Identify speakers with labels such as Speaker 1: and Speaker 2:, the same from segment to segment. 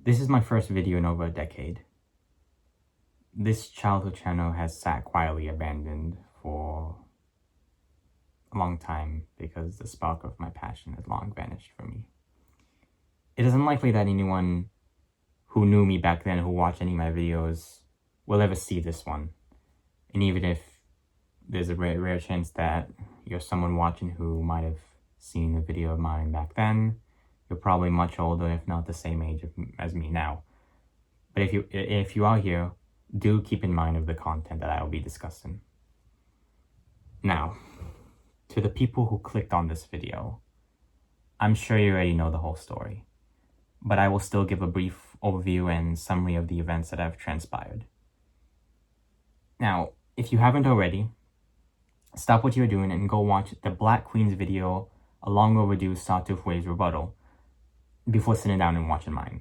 Speaker 1: This is my first video in over a decade. This childhood channel has sat quietly abandoned for a long time because the spark of my passion has long vanished from me. It is unlikely that anyone who knew me back then, who watched any of my videos, will ever see this one. And even if there's a rare chance that you're someone watching who might have seen a video of mine back then, you're probably much older, if not the same age as me now. But if you are here, do keep in mind of the content that I will be discussing. Now, to the people who clicked on this video, I'm sure you already know the whole story, but I will still give a brief overview and summary of the events that have transpired. Now, if you haven't already, stop what you're doing and go watch the Black Queen's video, a long overdue Sawtooth Waves rebuttal, before sitting down and watching mine,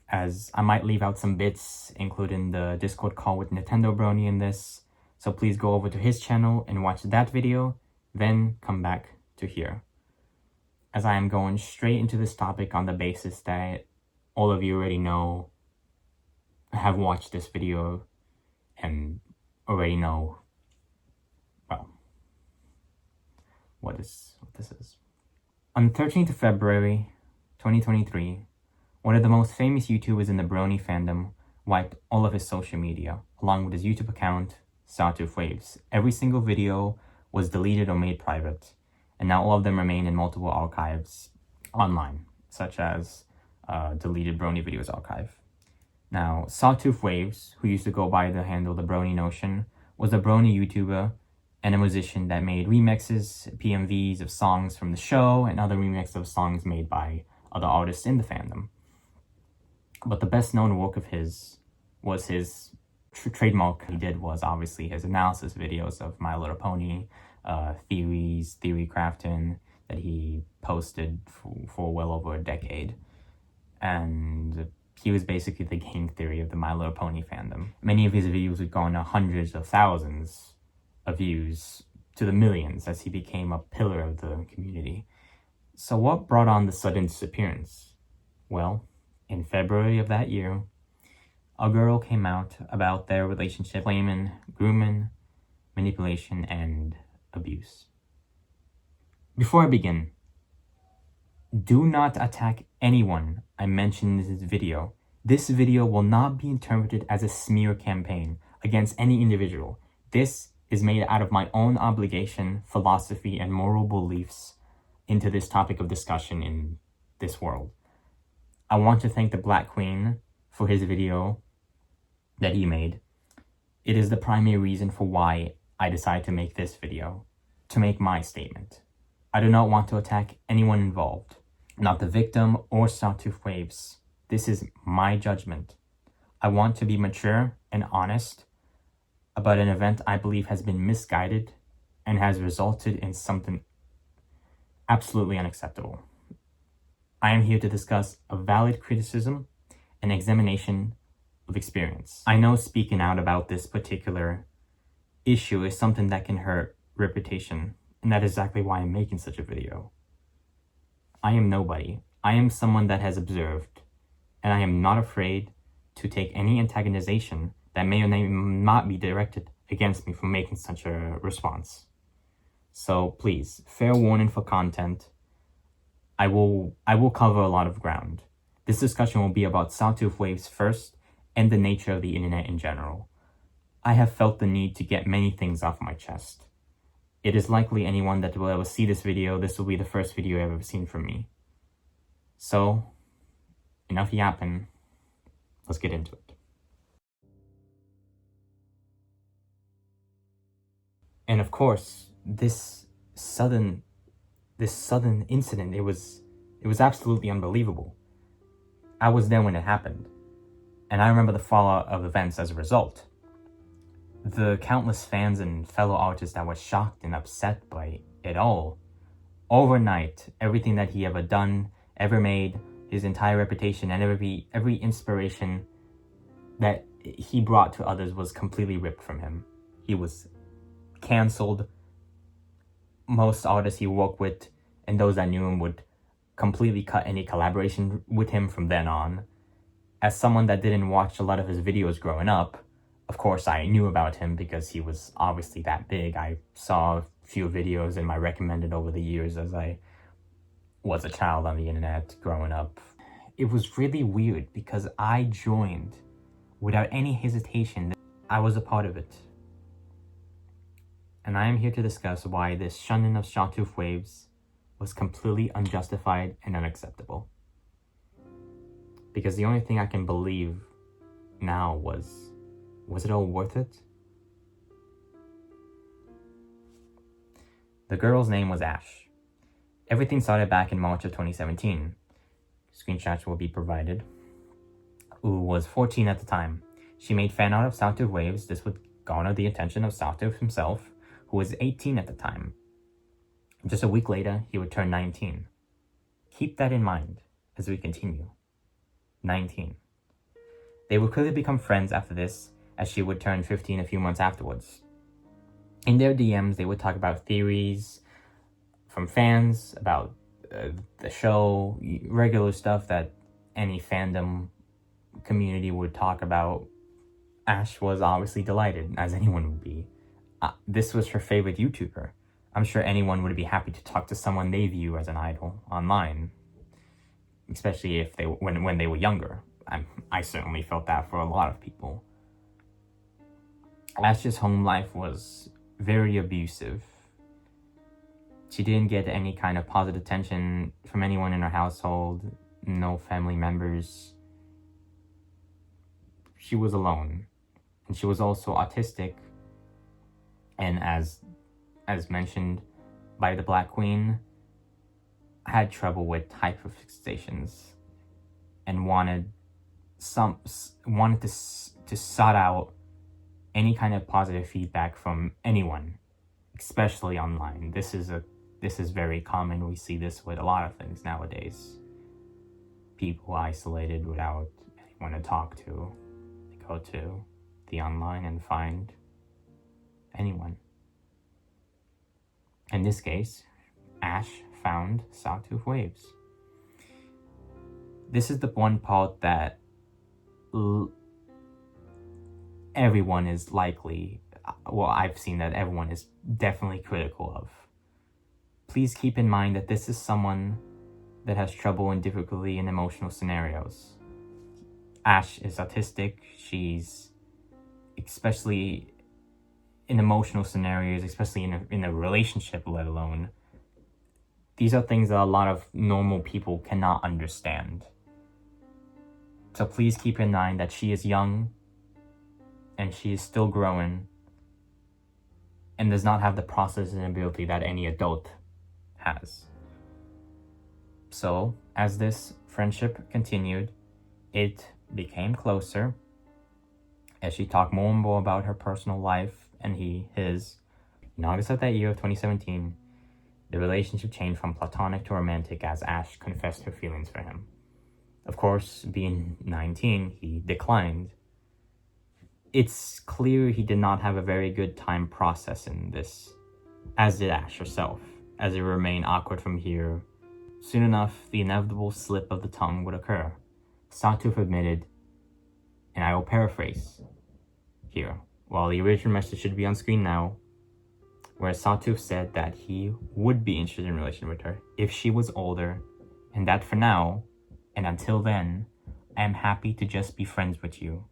Speaker 1: as I might leave out some bits, including the Discord call with Nintendo Brony in this, so please go over to his channel and watch that video, then come back to here, as I am going straight into this topic on the basis that all of you already know, have watched this video, and already know, well, what this is. On the 13th of February, 2023, one of the most famous YouTubers in the Brony fandom wiped all of his social media, along with his YouTube account, Sawtooth Waves. Every single video was deleted or made private, and now all of them remain in multiple archives online, such as deleted Brony videos archive. Now, Sawtooth Waves, who used to go by the handle The Brony Notion, was a Brony YouTuber and a musician that made remixes, PMVs of songs from the show, and other remixes of songs made by other artists in the fandom. But the best known work of his was his trademark he did was obviously his analysis videos of My Little Pony, theory crafting that he posted for well over a decade. And he was basically the game theory of the My Little Pony fandom. Many of his videos would go on hundreds of thousands of views to the millions as he became a pillar of the community. So what brought on the sudden disappearance? Well, in February of that year, a girl came out about their relationship, claiming grooming, manipulation, and abuse. Before I begin, do not attack anyone I mentioned in this video. This video will not be interpreted as a smear campaign against any individual. This is made out of my own obligation, philosophy, and moral beliefs into this topic of discussion in this world. I want to thank the Black Queen for his video that he made. It is the primary reason for why I decided to make this video, to make my statement. I do not want to attack anyone involved, not the victim or Sawtooth Waves. This is my judgment. I want to be mature and honest about an event I believe has been misguided and has resulted in something absolutely unacceptable. I am here to discuss a valid criticism and examination of experience. I know speaking out about this particular issue is something that can hurt reputation, and that is exactly why I'm making such a video. I am nobody. I am someone that has observed, and I am not afraid to take any antagonization that may or may not be directed against me for making such a response. So please, fair warning for content. I will cover a lot of ground. This discussion will be about Sawtooth Waves first and the nature of the internet in general. I have felt the need to get many things off my chest. It is likely anyone that will ever see this video, this will be the first video I've ever seen from me. So, enough yapping. Let's get into it. And of course, this sudden incident, it was absolutely unbelievable. I was there when it happened, and I remember the fallout of events as a result. The countless fans and fellow artists that were shocked and upset by it all. Overnight, everything that he ever done, ever made, his entire reputation, and every inspiration that he brought to others was completely ripped from him. He was canceled. Most artists he worked with and those that knew him would completely cut any collaboration with him from then on. As someone that didn't watch a lot of his videos growing up, of course I knew about him because he was obviously that big. I saw a few videos in my recommended over the years as I was a child on the internet growing up. It was really weird because I joined without any hesitation. I was a part of it. And I am here to discuss why this shunning of Sawtooth waves was completely unjustified and unacceptable. Because the only thing I can believe now was it all worth it? The girl's name was Ash. Everything started back in March of 2017. Screenshots will be provided. Who was 14 at the time. She made fan art of Sawtooth waves. This would garner the attention of Sawtooth himself, who was 18 at the time. Just a week later, he would turn 19. Keep that in mind as we continue. 19. They would quickly become friends after this, as she would turn 15 a few months afterwards. In their DMs, they would talk about theories from fans, about the show, regular stuff that any fandom community would talk about. Ash was obviously delighted, as anyone would be. This was her favorite YouTuber. I'm sure anyone would be happy to talk to someone they view as an idol online, especially if when they were younger. I certainly felt that for a lot of people. Ash's home life was very abusive. She didn't get any kind of positive attention from anyone in her household, no family members. She was alone, and she was also autistic, and as mentioned by the Black Queen, had trouble with hyperfixations and wanted to sought out any kind of positive feedback from anyone, especially online. This is very common. We see this with a lot of things nowadays. People isolated without anyone to talk to. They go to the online and find anyone. In this case, Ash found Sawtooth waves. This is the one part that everyone is likely, well, I've seen that everyone is definitely critical of. Please keep in mind that this is someone that has trouble and difficulty in emotional scenarios. Ash is autistic. She's, especially in emotional scenarios, especially in a relationship, let alone, these are things that a lot of normal people cannot understand. So please keep in mind that she is young and she is still growing and does not have the processing ability that any adult has. So, as this friendship continued, it became closer as she talked more and more about her personal life and his. In August of that year of 2017, the relationship changed from platonic to romantic as Ash confessed her feelings for him. Of course, being 19, he declined. It's clear he did not have a very good time processing this, as did Ash herself, as it remained awkward from here. Soon enough, the inevitable slip of the tongue would occur. Sawtooth admitted, and I will paraphrase here, while the original message should be on screen now, where Sawtooth said that he would be interested in a relationship with her if she was older, and that for now, and until then, I am happy to just be friends with you.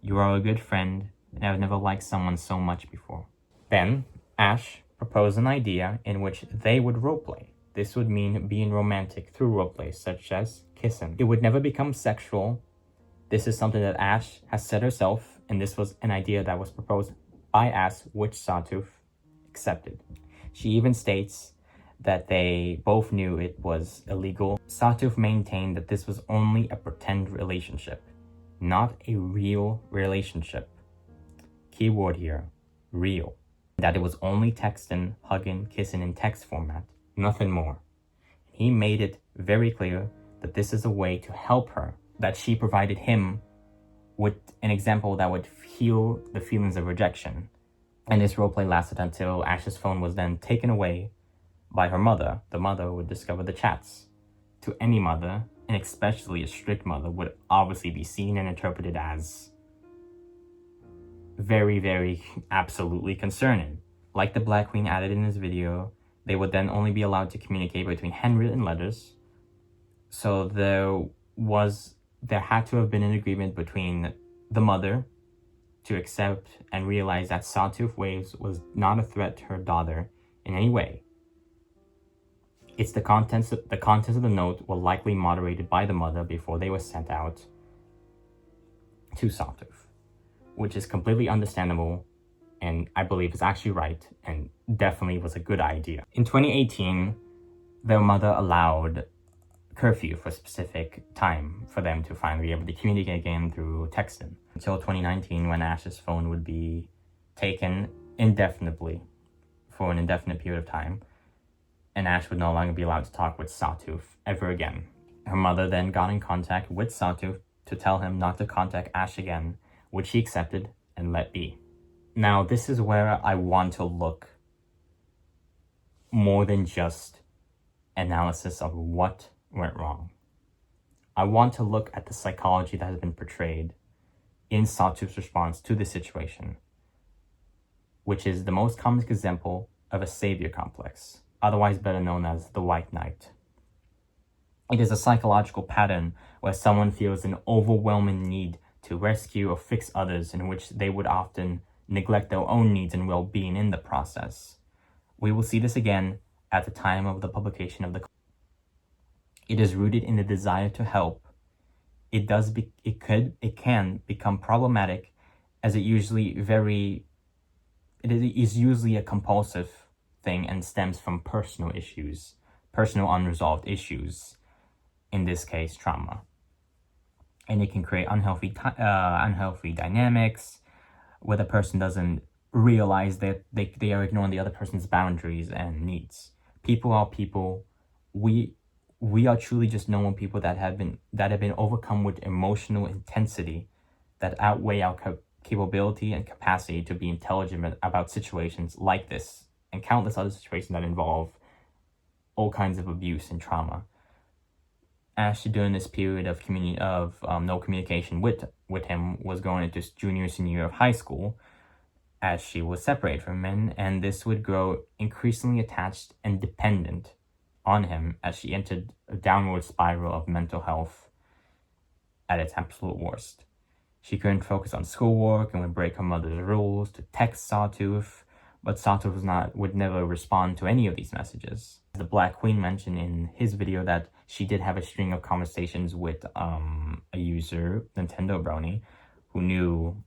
Speaker 1: You are a good friend, and I've never liked someone so much before. Then, Ash proposed an idea in which they would roleplay. This would mean being romantic through roleplay, such as kissing. It would never become sexual. This is something that Ash has said herself, and this was an idea that was proposed by Ash, which Sawtooth accepted. She even states that they both knew it was illegal. Sawtooth maintained that this was only a pretend relationship, not a real relationship. Keyword here, real. That it was only texting, hugging, kissing in text format, nothing more. He made it very clear that this is a way to help her, that she provided him with an example that would heal the feelings of rejection. And this roleplay lasted until Ash's phone was then taken away by her mother. The mother would discover the chats. To any mother, and especially a strict mother, would obviously be seen and interpreted as very, very absolutely concerning. Like the Black Queen added in this video, they would then only be allowed to communicate between handwritten letters. So there had to have been an agreement between the mother to accept and realize that Sawtooth Waves was not a threat to her daughter in any way. It's the contents of the note were likely moderated by the mother before they were sent out to Sawtooth, which is completely understandable, and I believe is actually right, and definitely was a good idea. In 2018, their mother allowed curfew for a specific time for them to finally be able to communicate again through texting, until 2019, when Ash's phone would be taken indefinitely for an indefinite period of time, and Ash would no longer be allowed to talk with Sawtooth ever again. Her mother then got in contact with Sawtooth to tell him not to contact Ash again, which he accepted and let be. Now, this is where I want to look more than just analysis of what went wrong. I want to look at the psychology that has been portrayed in Sawtooth's response to the situation, which is the most common example of a savior complex, otherwise better known as the White Knight. It is a psychological pattern where someone feels an overwhelming need to rescue or fix others, in which they would often neglect their own needs and well-being in the process. We will see this again at the time of the publication of the. It is rooted in the desire to help. It can become problematic, as it is usually a compulsive thing and stems from personal unresolved issues, in this case trauma, and it can create unhealthy dynamics where the person doesn't realize that they are ignoring the other person's boundaries and needs. People are people. We are truly just normal people that have been overcome with emotional intensity that outweigh our capability and capacity to be intelligent about situations like this and countless other situations that involve all kinds of abuse and trauma. Ash, during this period of no communication with him, was going into junior, senior year of high school, as she was separated from him, and this would grow increasingly attached and dependent on him as she entered a downward spiral of mental health at its absolute worst. She couldn't focus on schoolwork and would break her mother's rules to text Sawtooth, but Sawtooth would never respond to any of these messages. The Black Queen mentioned in his video that she did have a string of conversations with a user, Nintendo Brony, who knew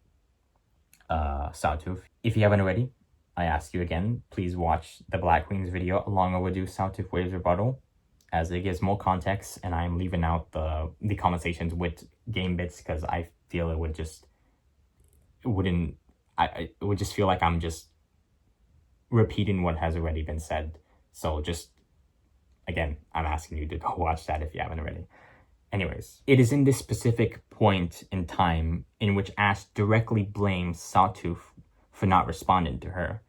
Speaker 1: Sawtooth. If you haven't already, I ask you again, please watch the Black Queen's video along overdue Sawtooth Waves rebuttal, as it gives more context, and I'm leaving out the conversations with game bits because I feel it would just feel like I'm just repeating what has already been said. So just, again, I'm asking you to go watch that if you haven't already. Anyways, it is in this specific point in time in which Ash directly blames Sawtooth for not responding to her.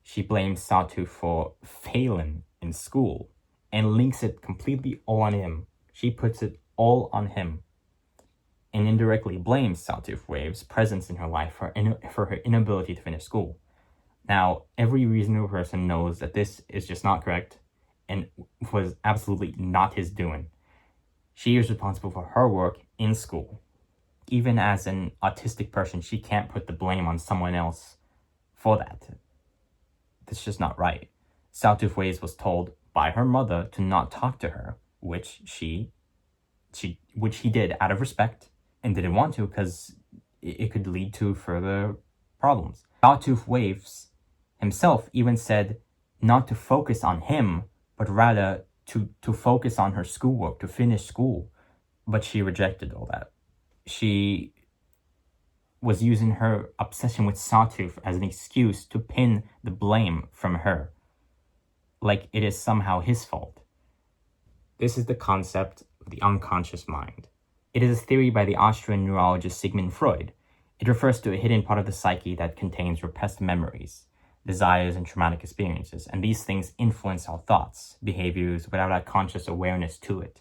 Speaker 1: She blames Sawtooth for failing in school and links it completely all on him. She puts it all on him and indirectly blames Sawtooth Waves' presence in her life for her inability to finish school. Now, every reasonable person knows that this is just not correct and was absolutely not his doing. She is responsible for her work in school. Even as an autistic person, she can't put the blame on someone else for that. That's just not right. Sawtooth Waves was told by her mother to not talk to her, which he did out of respect and didn't want to because it could lead to further problems. Sawtooth Waves himself even said not to focus on him, but rather to focus on her schoolwork, to finish school. But she rejected all that. She was using her obsession with Sawtooth as an excuse to pin the blame from her, like it is somehow his fault. This is the concept of the unconscious mind. It is a theory by the Austrian neurologist Sigmund Freud. It refers to a hidden part of the psyche that contains repressed memories, desires, and traumatic experiences, and these things influence our thoughts, behaviors, without our conscious awareness to it.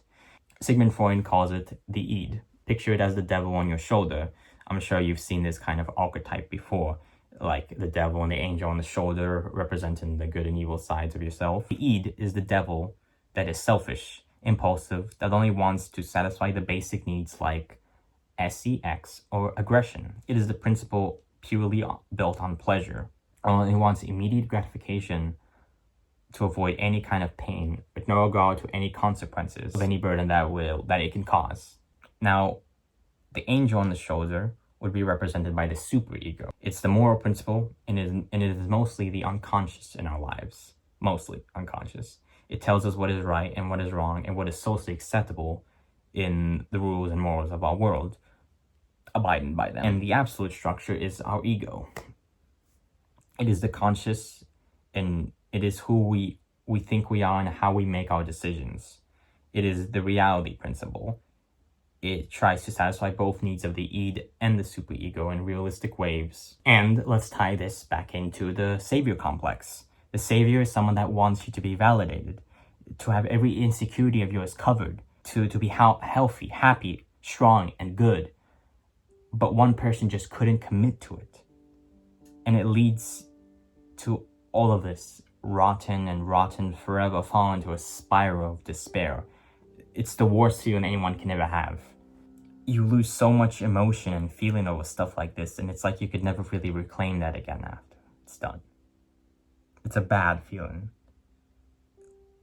Speaker 1: Sigmund Freud calls it the id. Picture it as the devil on your shoulder. I'm sure you've seen this kind of archetype before, like the devil and the angel on the shoulder representing the good and evil sides of yourself. The id is the devil that is selfish, impulsive, that only wants to satisfy the basic needs like sex or aggression. It is the principle purely built on pleasure. It wants immediate gratification to avoid any kind of pain, with no regard to any consequences of any burden that it can cause. Now, the angel on the shoulder would be represented by the superego. It's the moral principle, and it is mostly the unconscious in our lives. Mostly unconscious. It tells us what is right and what is wrong and what is socially acceptable in the rules and morals of our world, abiding by them. And the absolute structure is our ego. It is the conscious, and it is who we think we are and how we make our decisions. It is the reality principle. It tries to satisfy both needs of the id and the superego in realistic ways. And let's tie this back into the savior complex. The savior is someone that wants you to be validated, to have every insecurity of yours covered, to be healthy, happy, strong, and good. But one person just couldn't commit to it. And it leads to all of this rotten forever, fall into a spiral of despair. It's the worst feeling anyone can ever have. You lose so much emotion and feeling over stuff like this, and it's like you could never really reclaim that again after it's done. It's a bad feeling.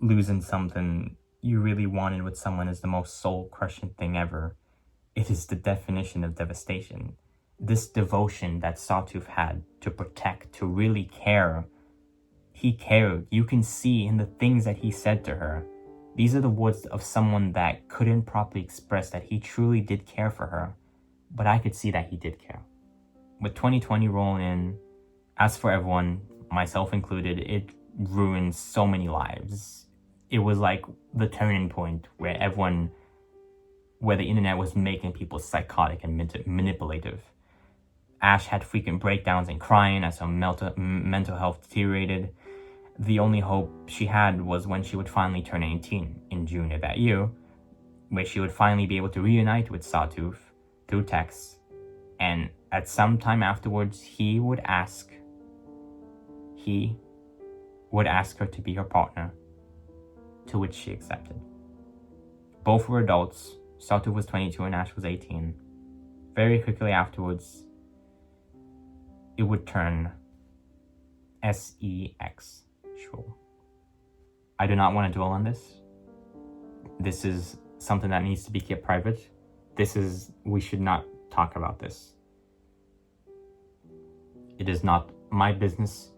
Speaker 1: Losing something you really wanted with someone is the most soul-crushing thing ever. It is the definition of devastation. This devotion that Sawtooth had to protect, to really care. He cared. You can see in the things that he said to her. These are the words of someone that couldn't properly express that he truly did care for her. But I could see that he did care. With 2020 rolling in, as for everyone, myself included, it ruined so many lives. It was like the turning point where the internet was making people psychotic and manipulative. Ash had frequent breakdowns and crying as her mental health deteriorated. The only hope she had was when she would finally turn 18 in June of that year, where she would finally be able to reunite with Sawtooth through text, and at some time afterwards, he would ask her to be her partner, to which she accepted. Both were adults. Sawtooth was 22 and Ash was 18. Very quickly afterwards, it would turn sex. Sure. I do not want to dwell on this. This is something that needs to be kept private. We should not talk about this. It is not my business,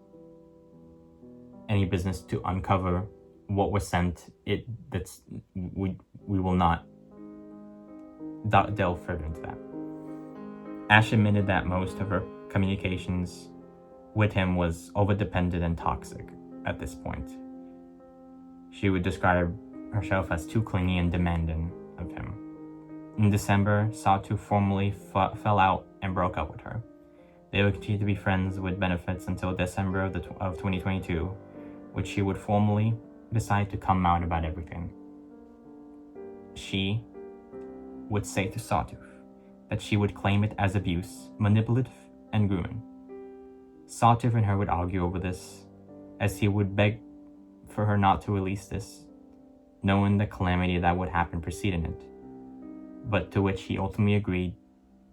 Speaker 1: any business, to uncover what was sent. We will not delve further into that. Ash admitted that most of her communications with him was overdependent and toxic at this point. She would describe herself as too clingy and demanding of him. In December, Sawtooth formally fell out and broke up with her. They would continue to be friends with benefits until December of 2022, which she would formally decide to come out about everything. She would say to Sawtooth that she would claim it as abuse, manipulative, and grooming. Sawtooth and her would argue over this, as he would beg for her not to release this, knowing the calamity that would happen preceding it, but to which he ultimately agreed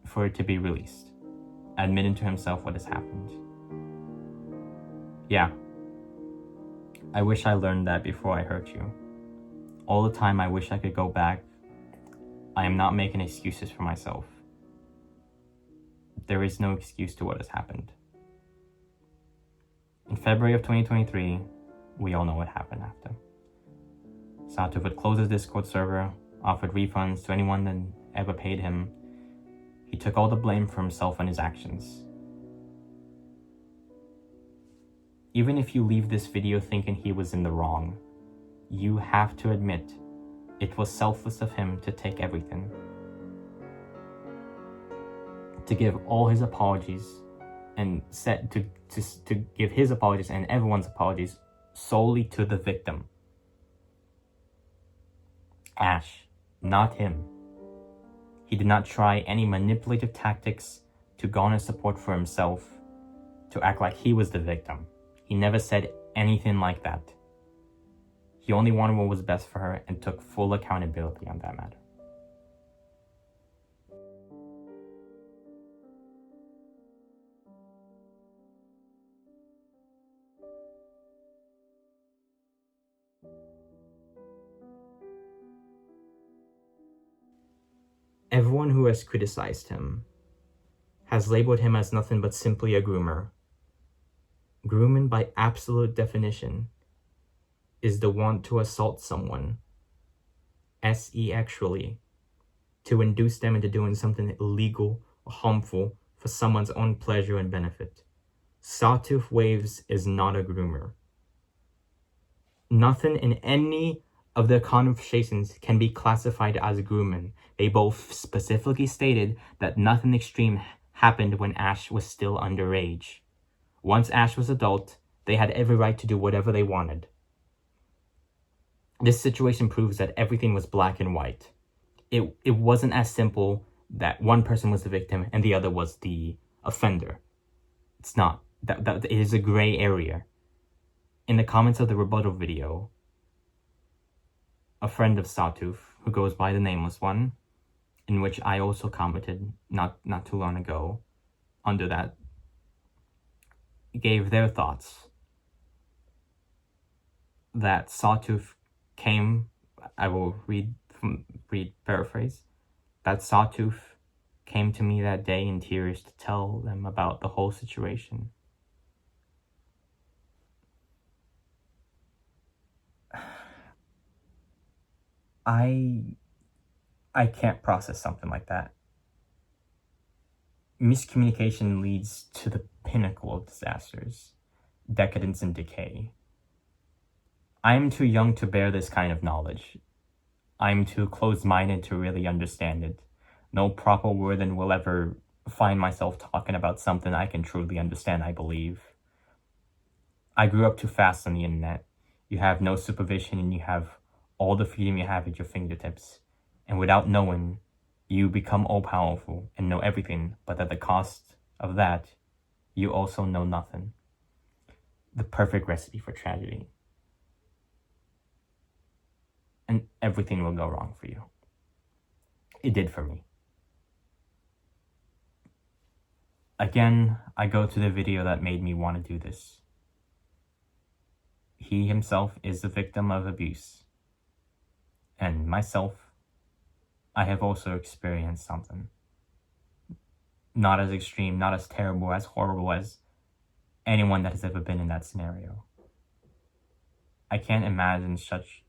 Speaker 1: for it to be released, admitting to himself what has happened. Yeah, I wish I learned that before I hurt you. All the time I wish I could go back. I am not making excuses for myself. There is no excuse to what has happened. In February of 2023, we all know what happened after. Sawtooth would close his Discord server, offered refunds to anyone that ever paid him. He took all the blame for himself and his actions. Even if you leave this video thinking he was in the wrong, you have to admit it was selfless of him to take everything. To give all his apologies and to give his apologies and everyone's apologies solely to the victim. Ash, not him. He did not try any manipulative tactics to garner support for himself, to act like he was the victim. He never said anything like that. He only wanted what was best for her and took full accountability on that matter. Everyone who has criticized him has labeled him as nothing but simply a groomer. Grooming, by absolute definition, is the want to assault someone, actually, to induce them into doing something illegal or harmful for someone's own pleasure and benefit. Sawtooth Waves is not a groomer. Nothing in any of their conversations can be classified as grooming. They both specifically stated that nothing extreme happened when Ash was still underage. Once Ash was adult, they had every right to do whatever they wanted. This situation proves that everything was black and white. It wasn't as simple that one person was the victim and the other was the offender. It's not. That it is a gray area. In the comments of the rebuttal video, a friend of Sawtooth, who goes by the Nameless One, in which I also commented not too long ago, under that, gave their thoughts. That Sawtooth came, I will paraphrase, that Sawtooth came to me that day in tears to tell them about the whole situation. I can't process something like that. Miscommunication leads to the pinnacle of disasters, decadence and decay. I'm too young to bear this kind of knowledge. I'm too closed-minded to really understand it. No proper word and will ever find myself talking about something I can truly understand, I believe. I grew up too fast on the internet. You have no supervision and you have all the freedom you have at your fingertips. And without knowing, you become all-powerful and know everything, but at the cost of that, you also know nothing. The perfect recipe for tragedy. And everything will go wrong for you. It did for me. Again, I go to the video that made me want to do this. He himself is the victim of abuse. And myself, I have also experienced something. Not as extreme, not as terrible, as horrible as anyone that has ever been in that scenario. I can't imagine such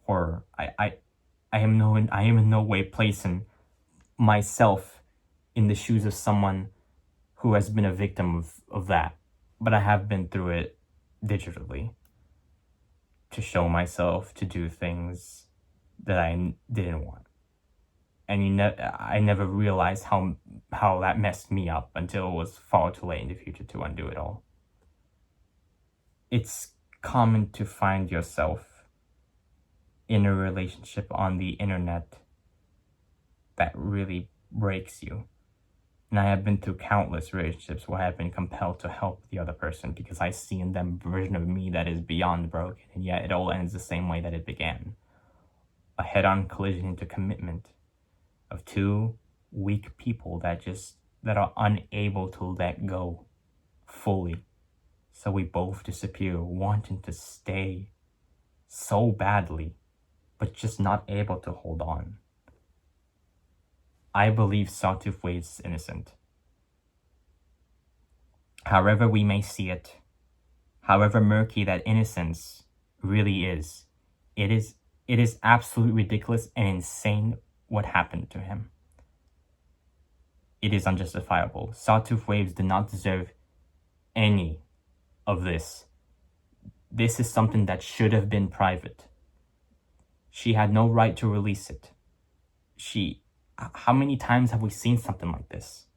Speaker 1: horror. I am in no way placing myself in the shoes of someone who has been a victim of that. But I have been through it digitally. To show myself, to do things that I didn't want. And I never realized how that messed me up until it was far too late in the future to undo it all. It's common to find yourself in a relationship on the internet that really breaks you. And I have been through countless relationships where I have been compelled to help the other person because I see in them a version of me that is beyond broken, and yet it all ends the same way that it began. A head-on collision into commitment of two weak people that are unable to let go fully. So we both disappear, wanting to stay so badly, but just not able to hold on. I believe Sawtooth Waves is innocent. However we may see it, however murky that innocence really is, it is absolutely ridiculous and insane what happened to him. It is unjustifiable. Sawtooth Waves did not deserve any of this. This is something that should have been private. She had no right to release it. How many times have we seen something like this?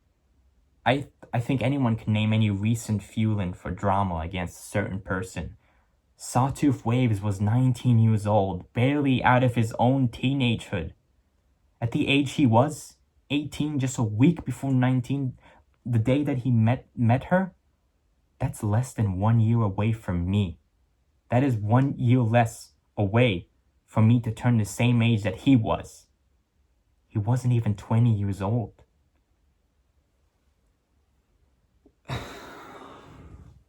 Speaker 1: I think anyone can name any recent fueling for drama against a certain person, Sawtooth Waves was 19 years old, barely out of his own teenagehood. At the age he was, 18, just a week before 19, the day that he met her, that's less than 1 year away from me. That is 1 year less away from me to turn the same age that he was. He wasn't even 20 years old.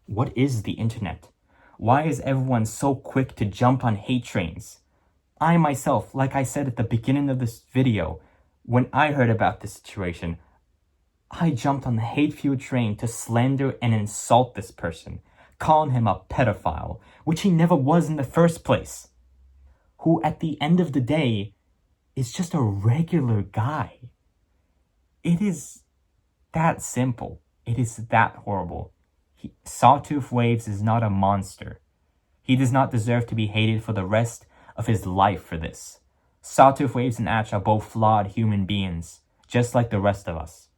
Speaker 1: What is the internet? Why is everyone so quick to jump on hate trains? I myself, like I said at the beginning of this video, when I heard about this situation, I jumped on the hate-fueled train to slander and insult this person, calling him a pedophile, which he never was in the first place, who at the end of the day is just a regular guy. It is that simple. It is that horrible. Sawtooth Waves is not a monster. He does not deserve to be hated for the rest of his life for this. Sawtooth Waves and Ash are both flawed human beings, just like the rest of us.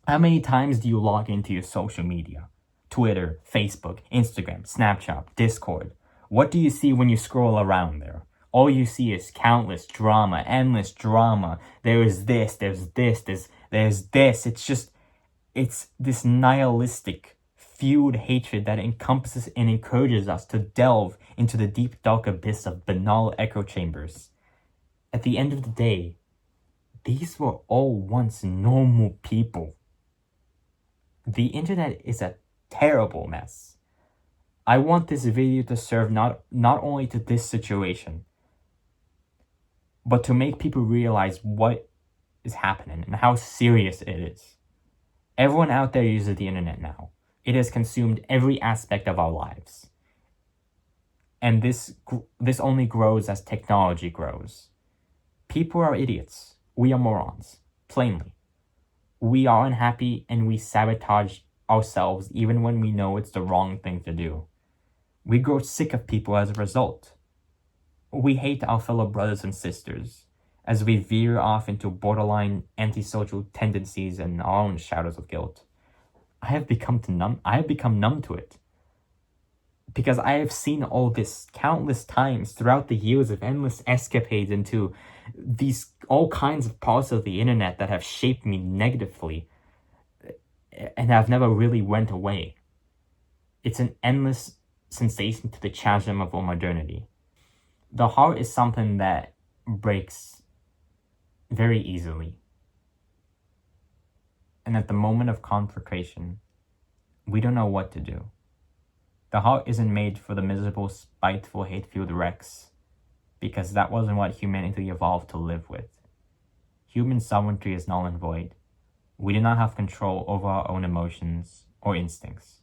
Speaker 1: How many times do you log into your social media? Twitter, Facebook, Instagram, Snapchat, Discord. What do you see when you scroll around there? All you see is countless drama, endless drama. There is this, there's this, there's this. It's this nihilistic, fueled hatred that encompasses and encourages us to delve into the deep, dark abyss of banal echo chambers. At the end of the day, these were all once normal people. The internet is a terrible mess. I want this video to serve not only to this situation, but to make people realize what is happening and how serious it is. Everyone out there uses the internet now. It has consumed every aspect of our lives. And this only grows as technology grows. People are idiots. We are morons. Plainly. We are unhappy and we sabotage ourselves even when we know it's the wrong thing to do. We grow sick of people as a result. We hate our fellow brothers and sisters as we veer off into borderline antisocial tendencies and our own shadows of guilt. I have become numb to it. Because I have seen all this countless times throughout the years of endless escapades into these all kinds of parts of the internet that have shaped me negatively and have never really went away. It's an endless sensation to the chasm of our modernity. The heart is something that breaks very easily. And at the moment of confrontation, we don't know what to do. The heart isn't made for the miserable, spiteful, hate-fueled wrecks, because that wasn't what humanity evolved to live with. Human sovereignty is null and void. We do not have control over our own emotions or instincts.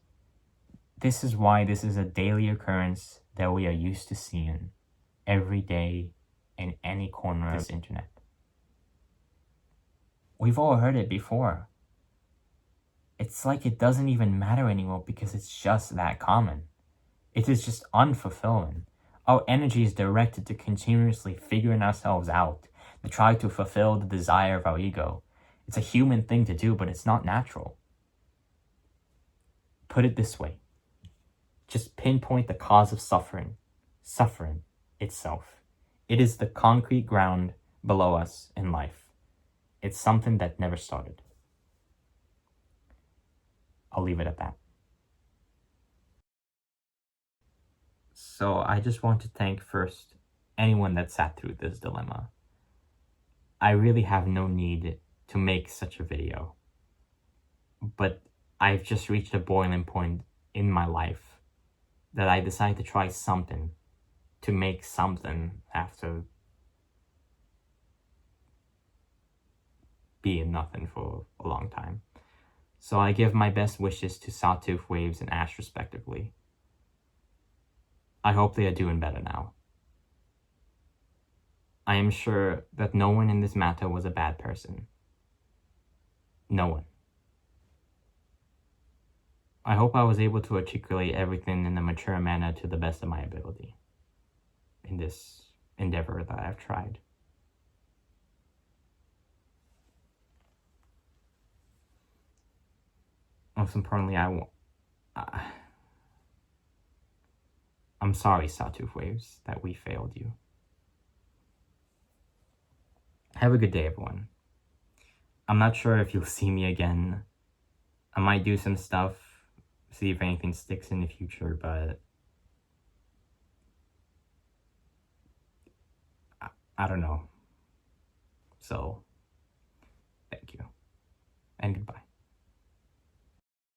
Speaker 1: This is why this is a daily occurrence that we are used to seeing every day in any corner of this internet. We've all heard it before. It's like it doesn't even matter anymore because it's just that common. It is just unfulfilling. Our energy is directed to continuously figuring ourselves out, to try to fulfill the desire of our ego. It's a human thing to do, but it's not natural. Put it this way. Just pinpoint the cause of suffering. Suffering itself. It is the concrete ground below us in life. It's something that never started. I'll leave it at that. So I just want to thank first anyone that sat through this dilemma. I really have no need to make such a video. But I've just reached a boiling point in my life that I decided to try something to make something after being nothing for a long time. So I give my best wishes to Sawtooth, Waves, and Ash respectively. I hope they are doing better now. I am sure that no one in this matter was a bad person. No one. I hope I was able to articulate everything in a mature manner to the best of my ability in this endeavor that I've tried. Most importantly, I'm sorry, Sawtooth Waves, that we failed you. Have a good day, everyone. I'm not sure if you'll see me again. I might do some stuff, see if anything sticks in the future, but I don't know. So, thank you, and goodbye.